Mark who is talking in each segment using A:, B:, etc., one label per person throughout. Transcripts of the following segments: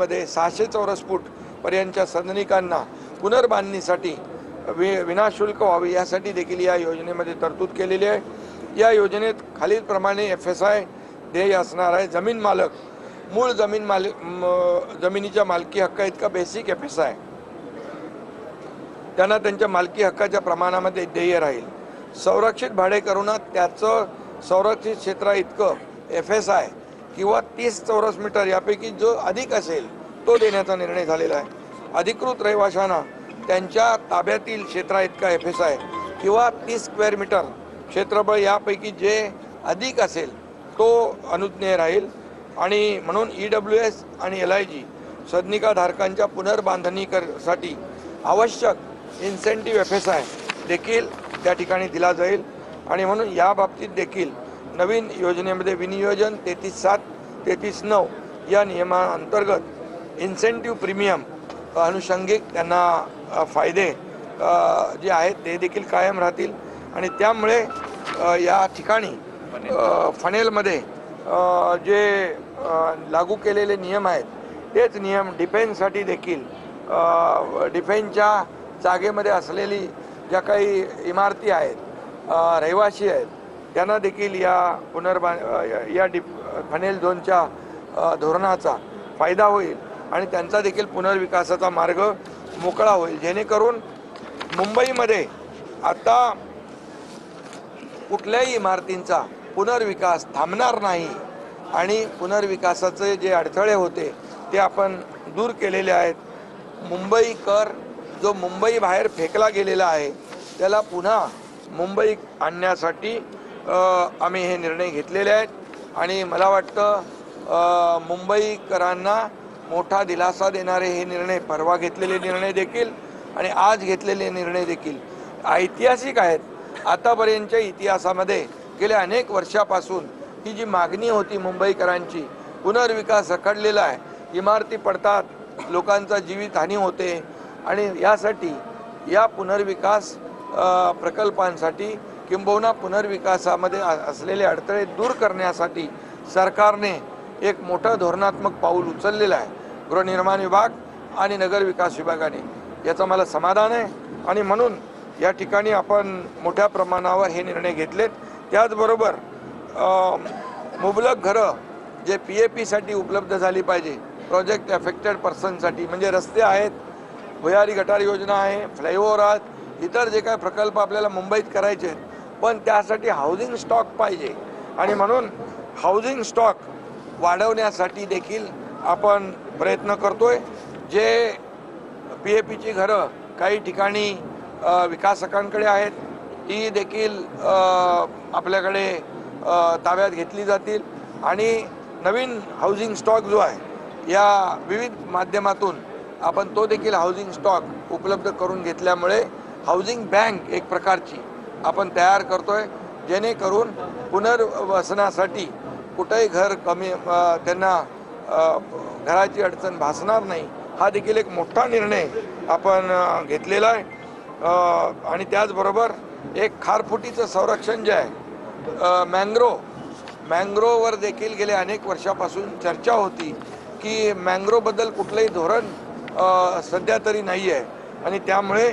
A: मध्ये 600 चौरस फूट पर्यंतच्या सदनिकांना पुनर्बांधणीसाठी विनाशुल्क व्हावी यासाठी देखील या योजनेमध्ये तरतूद केलेली आहे। या योजनेत खालीलप्रमाणे FSI ध्येय असणार आहे। जमीन मालक मूळ जमिनीच्या मालकी हक्का इतका बेसिक FSI त्यांना त्यांच्या मालकी हक्काच्या प्रमाणामध्ये ध्येय राहील। संरक्षित भाडेकरूंना त्याचं संरक्षित क्षेत्रा इतकं FSI किंवा 30 चौरस मीटर यापैकी जो अधिक असेल तो देण्याचा निर्णय झालेला आहे। अधिकृत रहिवाशांना त्यांच्या ताब्यातील क्षेत्रा इतका FSI किंवा 30 स्क्वेअर मीटर क्षेत्रफळ यापैकी जे अधिक असेल तो अनुज्ञेय राहील आणि म्हणून EWS आणि LIG सदनिकाधारकांच्या पुनर्बांधणीसाठी आवश्यक इन्सेंटिव्ह FSI देखील त्या ठिकाणी दिला जाईल आणि म्हणून या बाबतीत देखील नवीन योजनेमध्ये विनियोजन 33/7 33/9 या नियमांतर्गत इन्सेंटिव्ह प्रीमियम अनुषंगिक त्यांना फायदे जे आहेत ते देखील कायम राहतील आणि त्यामुळे या ठिकाणी फनेलमध्ये जे लागू केलेले नियम आहेत तेच नियम डिफेन्ससाठी देखील डिफेन्सच्या जागेमध्ये असलेली ज्या काही इमारती आहेत रहिवासी आहेत त्यांना देखील या फनेल झोनच्या धोरणाचा फायदा होईल आणि त्यांचा देखील पुनर्विकासाचा मार्ग मोकळा होईल, जेणेकरून मुंबईमध्ये आता कुठल्याही इमारतींचा पुनर्विकास थांबणार नाही आणि पुनर्विकासाचे जे अडथळे होते ते आपण दूर केलेले आहेत। मुंबईकर जो मुंबई बाहेर फेकला गेलेला आहे त्याला पुन्हा मुंबई आणण्यासाठी आम्ही हे निर्णय घेतलेले आहेत आणि मला वाटतं मुंबईकरांना मोठा दिलासा देणारे हे निर्णय, परवा घेतलेले निर्णय देखील आणि आज घेतलेले निर्णय देखील ऐतिहासिक आहेत। आतापर्यंतच्या इतिहासामध्ये गेल्या अनेक वर्षापासून ही जी मागणी होती मुंबईकरांची, पुनर्विकास रखडलेला आहे, इमारती पडतात, लोकांचा जीवितहानी होते आणि यासाठी या पुनर्विकास प्रकल्पांसाठी किंबहुना पुनर्विकासामध्ये असलेले अडथळे दूर करण्यासाठी सरकारने एक मोठं धोरणात्मक पाऊल उचललेलं आहे, गृहनिर्माण विभाग आणि नगरविकास विभागाने। याचं मला समाधान आहे आणि म्हणून या ठिकाणी आपण मोठ्या प्रमाणावर हे निर्णय घेतलेत। त्याचबरोबर मुबलक घरं जे PAP उपलब्ध झाली पाहिजे, प्रोजेक्ट अफेक्टेड पर्सनसाठी, म्हणजे रस्ते आहेत, भुयारी गटार योजना आहे, फ्लायओव्हर आहेत, इतर जे काही प्रकल्प आपल्याला मुंबईत करायचे आहेत, पण त्यासाठी हाऊसिंग स्टॉक पाहिजे आणि म्हणून हाऊसिंग स्टॉक वाढवण्यासाठी देखील आपण प्रयत्न करतोय। जे PAPची घरं काही ठिकाणी विकासकांकडे आहेत ती देखील आपल्याकडे ताब्यात घेतली जातील आणि नवीन हाऊसिंग स्टॉक जो आहे या विविध माध्यमातून आपण तो देखील हाऊसिंग स्टॉक उपलब्ध करून घेतल्यामुळे हाऊसिंग बँक एक प्रकारची आपण तयार करतोय, जेणेकरून पुनर्वसनासाठी कुठेही घर कमी त्यांना घराची अडचण भासणार नाही, हा देखील एक मोठा निर्णय आपण घेतलेला आहे। आणि त्याचबरोबर एक खारफुटीचं संरक्षण जे आहे, मँग्रोवर देखील गेल्या अनेक वर्षापासून चर्चा होती की मँग्रोबद्दल कुठलंही धोरण सध्या तरी नाही आहे आणि त्यामुळे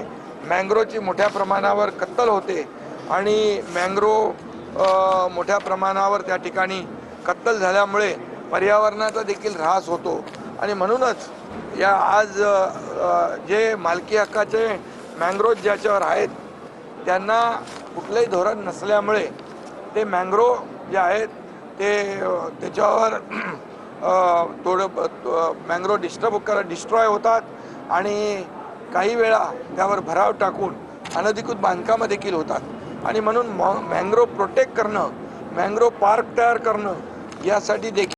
A: मँग्रोची मोठ्या प्रमाणावर कत्तल होते आणि मोठ्या प्रमाणावर त्या ठिकाणी कत्तल झाल्यामुळे पर्यावरणाचा देखील ऱ्हास होतो आणि म्हणूनच या आज जे मालकी हक्काचे मँग्रोव्ह ज्याच्यावर आहेत त्यांना कुठलंही धोरण नसल्यामुळे ते मँग्रोव्ह जे आहेत ते त्याच्यावर मँग्रोव्ह डिस्ट्रॉय होतात आणि काही वेळा त्यावर भराव टाकून अनधिकृत बांधकामं देखील होतात आणि म्हणून मँग्रोव्ह प्रोटेक्ट करणं, मँग्रोव्ह पार्क तयार करणं यासाठी देखील